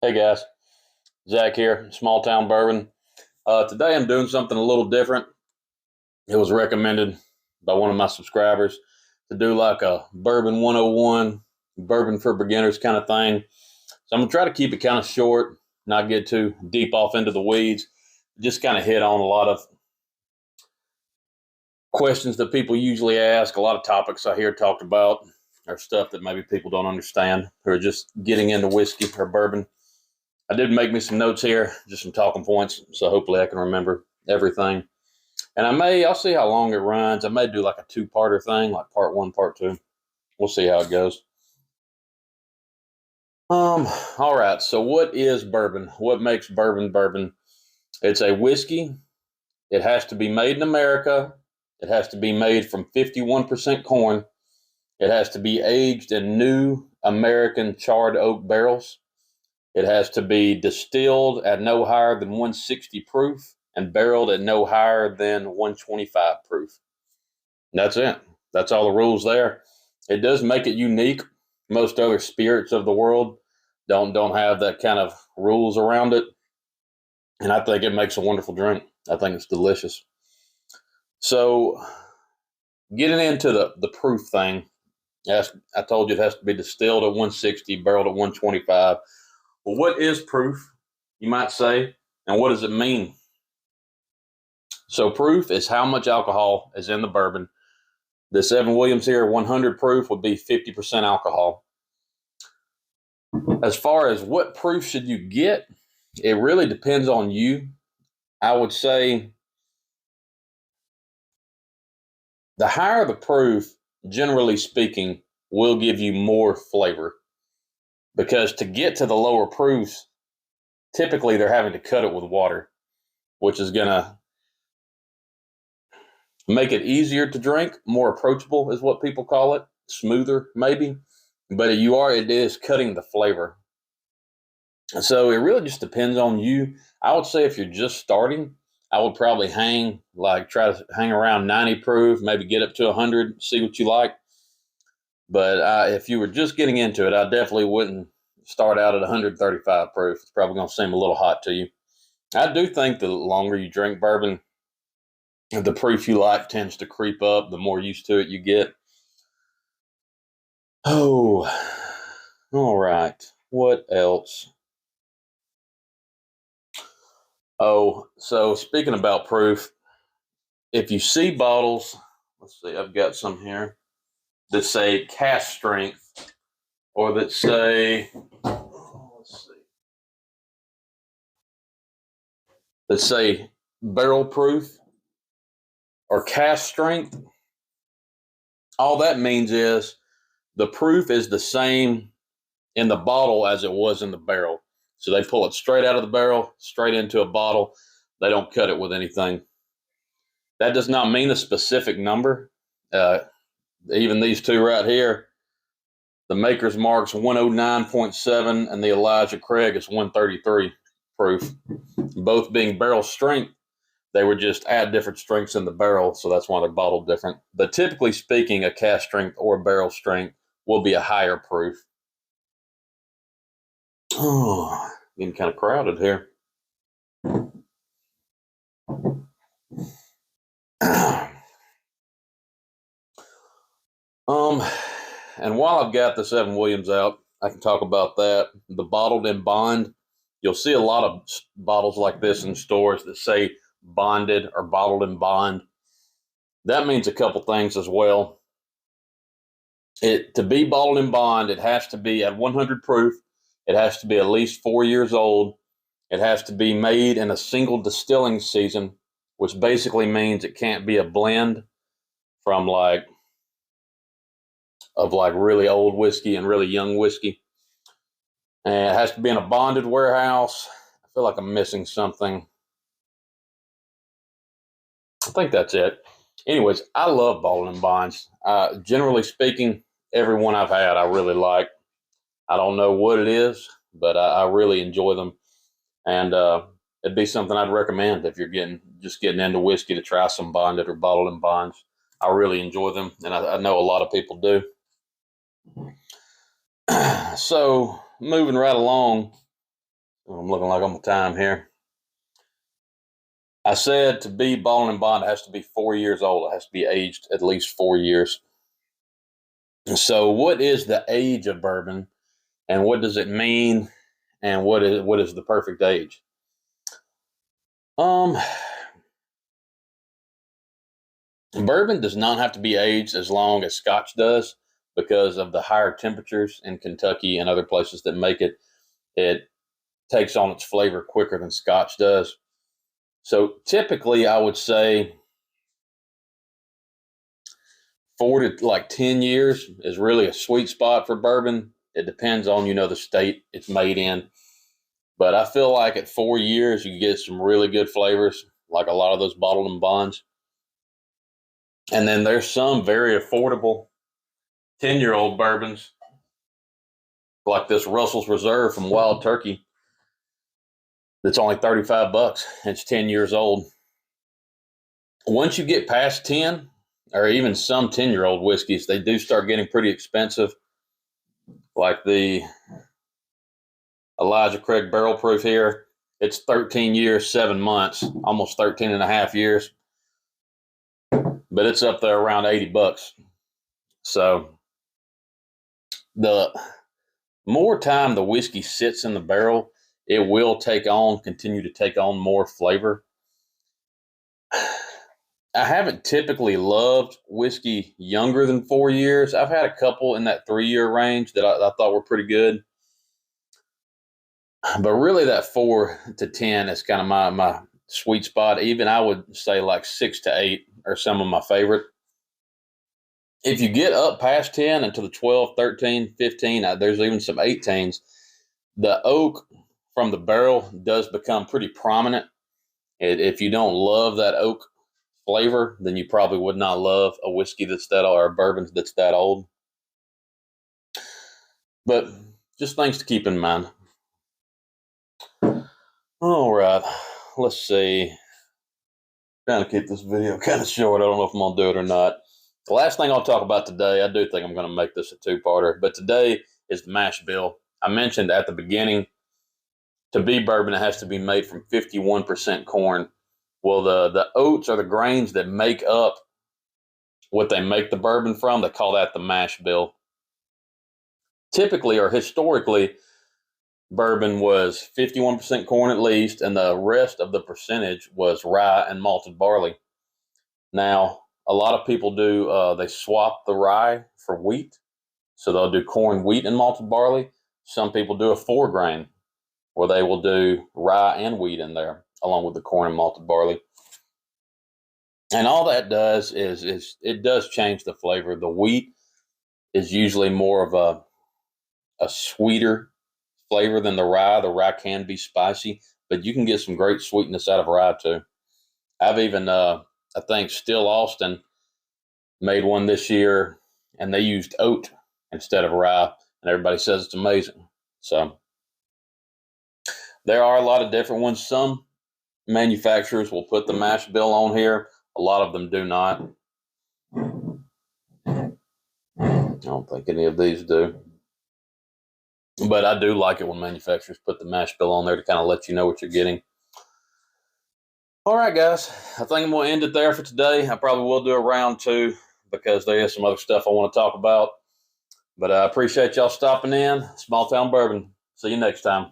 Hey guys, Zach here, Small Town Bourbon. Today I'm doing something a little different. It was recommended by one of my subscribers to do like a Bourbon 101, bourbon for beginners kind of thing. So I'm going to try to keep it kind of short, not get too deep off into the weeds, just kind of hit on a lot of questions that people usually ask, a lot of topics I hear talked about, or stuff that maybe people don't understand who are just getting into whiskey or bourbon. I did make me some notes here, just some talking points, so hopefully I can remember everything. And I'll see how long it runs. I may do like a two-parter thing, like part one, part two. We'll see how it goes. All right. So what is bourbon? What makes bourbon bourbon? It's a whiskey. It has to be made in America. It has to be made from 51% corn. It has to be aged in new American charred oak barrels. It has to be distilled at no higher than 160 proof and barreled at no higher than 125 proof. And that's it. That's all the rules there. It does make it unique. Most other spirits of the world don't have that kind of rules around it. And I think it makes a wonderful drink. I think it's delicious. So getting into the proof thing, as I told you, it has to be distilled at 160, barreled at 125. Well, what is proof, you might say, and what does it mean? So proof is how much alcohol is in the bourbon. The Seven Williams here, 100 proof, would be 50% alcohol. As far as what proof should you get, it really depends on you. I would say the higher the proof, generally speaking, will give you more flavor. Because to get to the lower proofs, typically they're having to cut it with water, which is going to make it easier to drink, more approachable is what people call it, smoother maybe, but it is cutting the flavor. So it really just depends on you. I would say if you're just starting, I would probably try to hang around 90 proof, maybe get up to 100, see what you like. But if you were just getting into it, I definitely wouldn't start out at 135 proof. It's probably going to seem a little hot to you. I do think the longer you drink bourbon, the proof you like tends to creep up, the more used to it you get. Oh, all right. What else? Oh, so speaking about proof, if you see bottles, let's see, I've got some here that say cask strength or that say, barrel proof or cask strength, all that means is the proof is the same in the bottle as it was in the barrel. So they pull it straight out of the barrel, straight into a bottle. They don't cut it with anything. That does not mean a specific number. Even these two right here, the Maker's Mark's 109.7 and the Elijah Craig is 133 proof. Both being barrel strength, they would just add different strengths in the barrel, so that's why they're bottled different. But typically speaking, a cask strength or barrel strength will be a higher proof. Oh, getting kind of crowded here. And while I've got the Seven Williams out, I can talk about that. The bottled in bond. You'll see a lot of bottles like this in stores that say bonded or bottled in bond. That means a couple things as well. To be bottled in bond, it has to be at 100 proof. It has to be at least 4 years old. It has to be made in a single distilling season, which basically means it can't be a blend from really old whiskey and really young whiskey. And it has to be in a bonded warehouse. I feel like I'm missing something. I think that's it. Anyways, I love bottled in bonds. Generally speaking, every one I've had, I really like. I don't know what it is, but I really enjoy them. And it'd be something I'd recommend if you're just getting into whiskey to try some bonded or bottled in bonds. I really enjoy them, and I know a lot of people do. So moving right along, I'm looking like I'm on time here. I said to be bottled and bond, it has to be 4 years old. It has to be aged at least 4 years. So, what is the age of bourbon, and what does it mean, and what is the perfect age? Um, Bourbon does not have to be aged as long as Scotch does because of the higher temperatures in Kentucky and other places that make it. It takes on its flavor quicker than Scotch does. So typically, I would say 4 to 10 years is really a sweet spot for bourbon. It depends on the state it's made in, but I feel like at 4 years you get some really good flavors, like a lot of those bottled and bonds. And then there's some very affordable 10-year-old bourbons, like this Russell's Reserve from Wild Turkey, that's only $35. It's 10 years old. Once you get past 10, or even some 10-year-old whiskeys, they do start getting pretty expensive, like the Elijah Craig Barrel Proof here. It's 13 years, 7 months, almost 13 and a half years, but it's up there around $80. So the more time the whiskey sits in the barrel, it will continue to take on more flavor. I haven't typically loved whiskey younger than 4 years. I've had a couple in that 3 year range that I thought were pretty good. But really, that 4 to 10 is kind of my sweet spot. Even I would say like 6 to 8 are some of my favorite. If you get up past 10 into the 12, 13, 15, there's even some 18s, the oak from the barrel does become pretty prominent. If you don't love that oak flavor, then you probably would not love a whiskey that's that old or a bourbon that's that old. But just things to keep in mind. All right, let's see. Trying to keep this video kind of short. I don't know if I'm going to do it or not. The last thing I'll talk about today, I do think I'm going to make this a two-parter, but today is the mash bill. I mentioned at the beginning, to be bourbon, it has to be made from 51% corn. Well, the oats are the grains that make up what they make the bourbon from. They call that the mash bill. Typically, or historically, bourbon was 51% corn at least, and the rest of the percentage was rye and malted barley. Now, a lot of people they swap the rye for wheat. So they'll do corn, wheat, and malted barley. Some people do a 4 grain, where they will do rye and wheat in there, along with the corn and malted barley. And all that does is it does change the flavor. The wheat is usually more of a sweeter flavor than the rye. The rye can be spicy, but you can get some great sweetness out of rye too. I've even, I think Still Austin made one this year, and they used oat instead of rye, and everybody says it's amazing. So there are a lot of different ones. Some manufacturers will put the mash bill on here. A lot of them do not. I don't think any of these do. But I do like it when manufacturers put the mash bill on there to kind of let you know what you're getting. All right, guys. I think I'm going to end it there for today. I probably will do a round 2 because there is some other stuff I want to talk about. But I appreciate y'all stopping in. Small Town Bourbon. See you next time.